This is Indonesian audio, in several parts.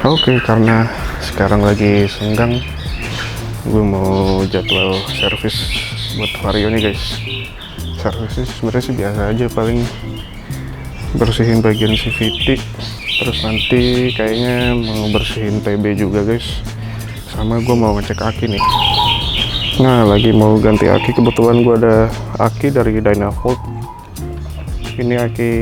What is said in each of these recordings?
Oke, karena sekarang lagi senggang, gue mau jadwal servis buat Vario nih guys. Servisnya sebenarnya sih biasa aja, paling bersihin bagian CVT, terus nanti kayaknya mau bersihin TB juga guys, sama gue mau ngecek aki nih. Nah, lagi mau ganti aki, kebetulan gue ada aki dari Dynavolt. Ini aki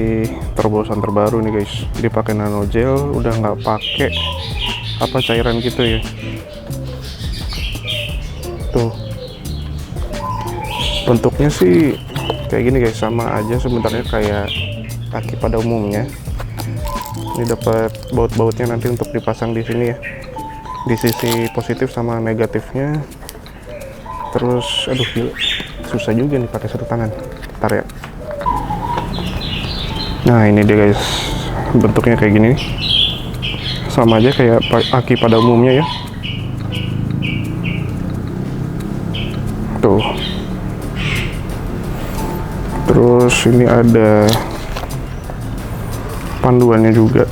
terobosan terbaru nih guys, dia pakai nano gel, udah nggak pakai cairan gitu ya. Tuh bentuknya sih kayak gini guys, sama aja sebenarnya kayak aki pada umumnya. Ini dapat baut-bautnya nanti untuk dipasang di sini ya, di sisi positif sama negatifnya. Terus aduh gila, susah juga nih pakai satu tangan. Bentar ya. Nah ini dia guys, bentuknya kayak gini, sama aja kayak aki pada umumnya ya. Tuh. Terus ini ada panduannya juga.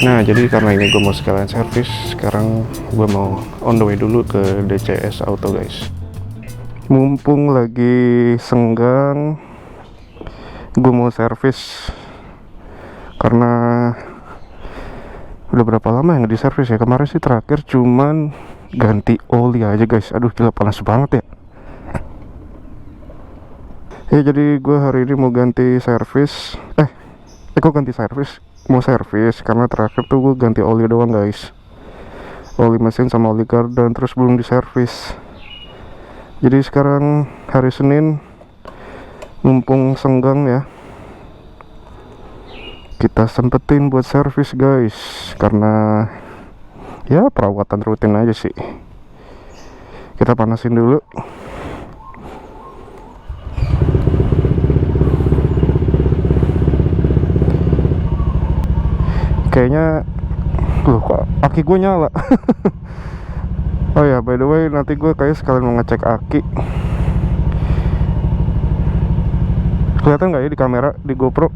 Nah jadi karena ini gue mau sekalian servis, sekarang gue mau on the way dulu ke DCS Auto guys. Mumpung lagi senggang, gue mau servis karena udah berapa lama yang di servis ya. Kemarin sih terakhir cuman ganti oli aja guys. Aduh gila, panas banget ya. Ya jadi gue hari ini mau ganti servis. Kok ganti servis? Mau servis karena terakhir tuh gue ganti oli doang guys, oli mesin sama oli gardan, terus belum diservis. Jadi sekarang hari Senin, mumpung senggang ya, kita sempetin buat servis guys, karena ya perawatan rutin aja sih. Kita panasin dulu. Kayaknya loh, kok aki gue nyala. Oh ya, by the way, nanti gue kayak sekalian mau ngecek aki. Kelihatan nggak ya di kamera, di GoPro?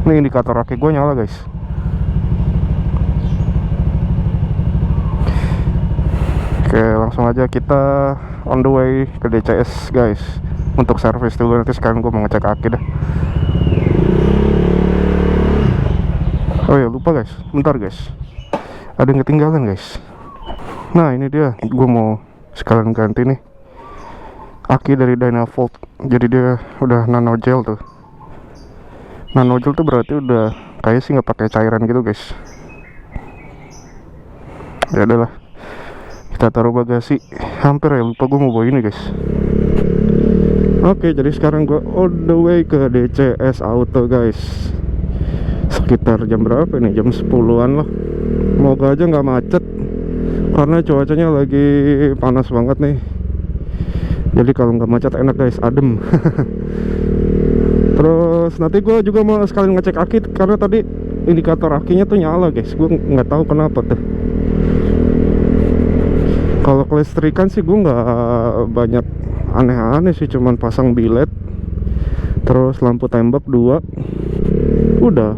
Ini indikator aki gue nyala guys. Oke, langsung aja kita on the way ke DCS guys, untuk servis dulu. Nanti sekarang gue mau ngecek aki dah. Oh ya, lupa guys, bentar guys, ada yang ketinggalan guys. Nah ini dia, gue mau sekalian ganti nih aki dari Dynavolt. Jadi dia udah nano gel tuh. Nano gel tuh berarti udah kayak sih nggak pakai cairan gitu guys. Ya udahlah, kita taruh bagasi. Hampir ya lupa gue mau bawa ini guys. Oke, jadi sekarang gue on the way ke DCS Auto guys. Sekitar jam berapa nih? Jam 10-an lah. Moga aja nggak macet, karena cuacanya lagi panas banget nih. Jadi kalau nggak macet enak guys, adem. Terus nanti gue juga mau sekalian ngecek aki, karena tadi indikator akinya tuh nyala guys. Gue nggak tahu kenapa tuh. Kalau kelistrikan sih gue nggak banyak aneh-aneh sih, cuman pasang bilet, terus lampu tembak 2, udah.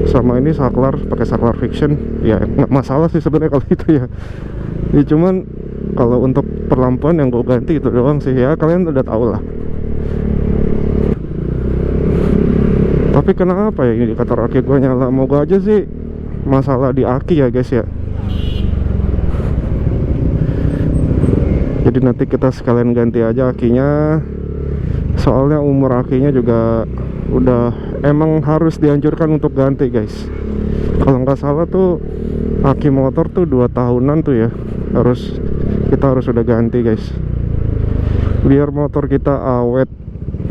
Sama ini saklar, pakai saklar fiction. Ya nggak masalah sih sebenarnya kalau itu ya. Ya cuman kalau untuk perlampuan yang gue ganti itu doang sih ya, kalian udah tahu lah. Tapi kenapa ya indikator aki gue nyala? Moga aja sih masalah di aki ya guys ya. Jadi nanti kita sekalian ganti aja akinya, soalnya umur akinya juga udah emang harus dianjurkan untuk ganti guys. Kalau nggak salah tuh aki motor tuh 2 tahunan tuh ya, kita harus udah ganti guys, biar motor kita awet.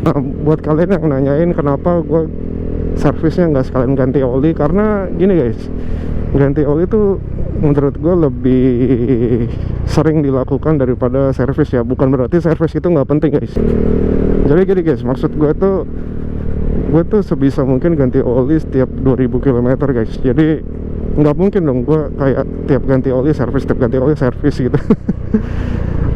Nah, buat kalian yang nanyain kenapa gue servisnya nggak sekalian ganti oli, karena gini guys, ganti oli tuh menurut gue lebih sering dilakukan daripada servis ya. Bukan berarti servis itu nggak penting guys. Jadi gini guys, maksud gue tuh sebisa mungkin ganti oli setiap 2000 km guys. Jadi nggak mungkin dong gue kayak tiap ganti oli servis gitu.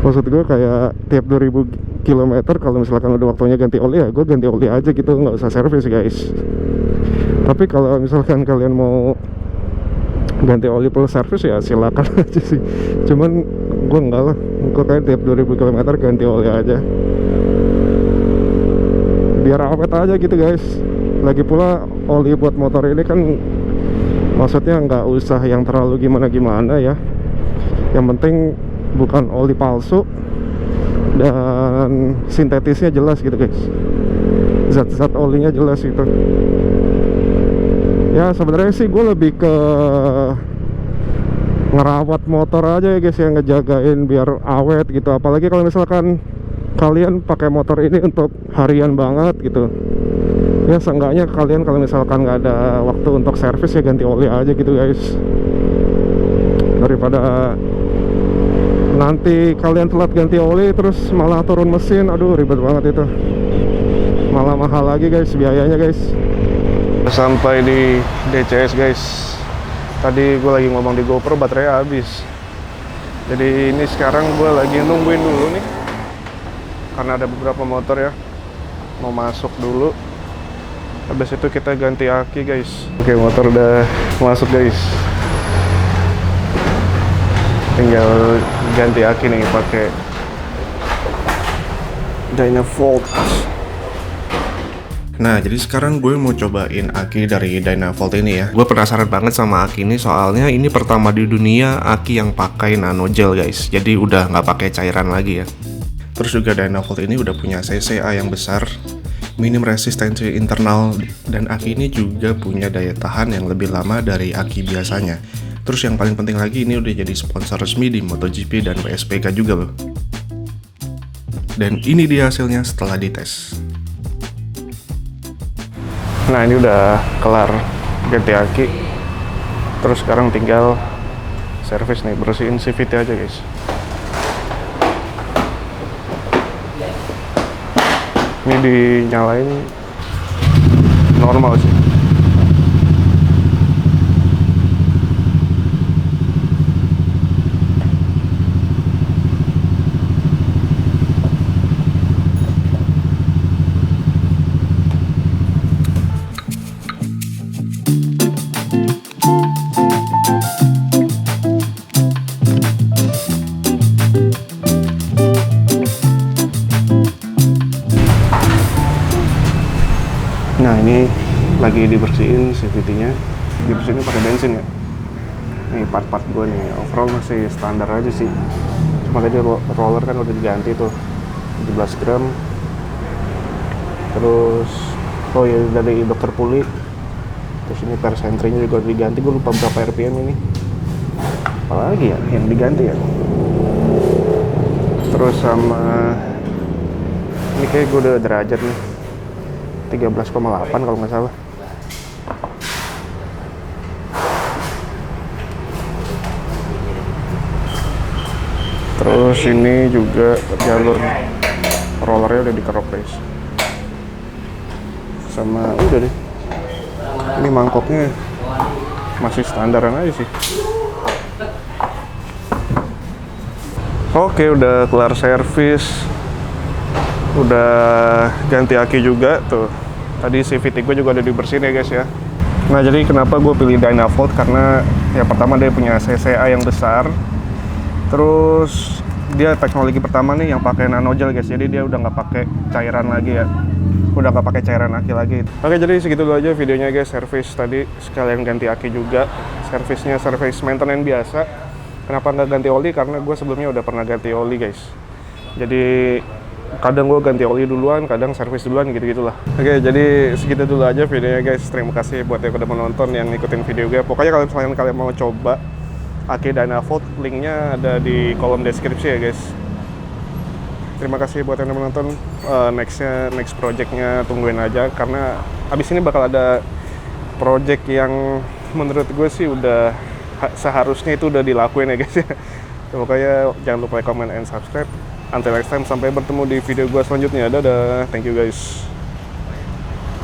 Maksud gue kayak tiap 2000 kilometer, kalau misalkan udah waktunya ganti oli ya gue ganti oli aja gitu, nggak usah servis guys. Tapi kalau misalkan kalian mau ganti oli plus servis ya silakan aja sih, cuman gue enggak lah, gue kayak tiap 2000 km ganti oli aja biar awet aja gitu guys. Lagi pula oli buat motor ini kan maksudnya nggak usah yang terlalu gimana-gimana ya, yang penting bukan oli palsu dan sintetisnya jelas gitu guys, zat-zat olinya jelas gitu. Ya sebenarnya sih gue lebih ke ngerawat motor aja ya guys, yang ngejagain biar awet gitu. Apalagi kalau misalkan kalian pakai motor ini untuk harian banget gitu ya, seenggaknya kalian kalau misalkan nggak ada waktu untuk servis ya ganti oli aja gitu guys, daripada nanti kalian telat ganti oli terus malah turun mesin. Aduh ribet banget itu, malah mahal lagi guys biayanya guys. Sampai di DCS guys, tadi gue lagi ngomong di GoPro baterai habis, jadi ini sekarang gue lagi nungguin dulu nih karena ada beberapa motor ya mau masuk dulu. Habis itu kita ganti aki guys. Oke, motor udah masuk guys, tinggal ganti aki nih pakai Dynavolt. Nah, jadi sekarang gue mau cobain aki dari Dynavolt ini ya. Gue penasaran banget sama aki ini, soalnya ini pertama di dunia aki yang pakai nano gel guys. Jadi udah nggak pakai cairan lagi ya. Terus juga Dynavolt ini udah punya CCA yang besar, minim resistensi internal, dan aki ini juga punya daya tahan yang lebih lama dari aki biasanya. Terus yang paling penting lagi, ini udah jadi sponsor resmi di MotoGP dan WSPK juga loh. Dan ini dia hasilnya setelah dites. Nah, ini udah kelar ganti aki. Terus sekarang tinggal servis nih, bersihin CVT aja guys. Ini dinyalain normal sih. Nah, ini lagi dibersihin CVT-nya. Dibersihin pakai bensin ya. Nih part-part gue nih, overall masih standar aja sih. Cuma tadi roller kan udah diganti tuh 17 gram. Terus oh ya dari Dr. Puli. Terus ini pers entry-nya juga diganti. Gue lupa berapa RPM ini. Apalagi ya yang diganti ya. Terus sama ini kayak gue udah derajat nih 13,8 kalau nggak salah. Terus ini juga jalur rollernya udah dikerok guys. Sama udah deh. Ini mangkoknya masih standaran aja sih. Oke, udah kelar servis. Udah ganti aki juga tuh. Tadi CVT gue juga udah dibersihin ya guys ya. Nah, jadi kenapa gue pilih Dynavolt, karena ya pertama dia punya CCA yang besar. Terus dia teknologi pertama nih yang pakai nano gel guys. Jadi dia udah nggak pakai cairan lagi ya. Udah nggak pakai cairan aki lagi. Oke, jadi segitu dulu aja videonya guys. Servis tadi sekalian ganti aki juga. Servisnya servis maintenance biasa. Kenapa nggak ganti oli? Karena gue sebelumnya udah pernah ganti oli guys. Jadi kadang gue ganti oli duluan, kadang servis duluan gitu-gitulah. Oke, jadi segitu dulu aja videonya guys. Terima kasih buat yang udah menonton, yang ngikutin video gue. Pokoknya kalau misalnya kalian mau coba aki Dynavolt, linknya ada di kolom deskripsi ya guys. Terima kasih buat yang udah menonton. Next projectnya tungguin aja, karena abis ini bakal ada project yang menurut gue sih udah seharusnya itu udah dilakuin ya guys ya. Pokoknya jangan lupa comment and subscribe. Until next time, sampai bertemu di video gue selanjutnya. Dadah, thank you guys.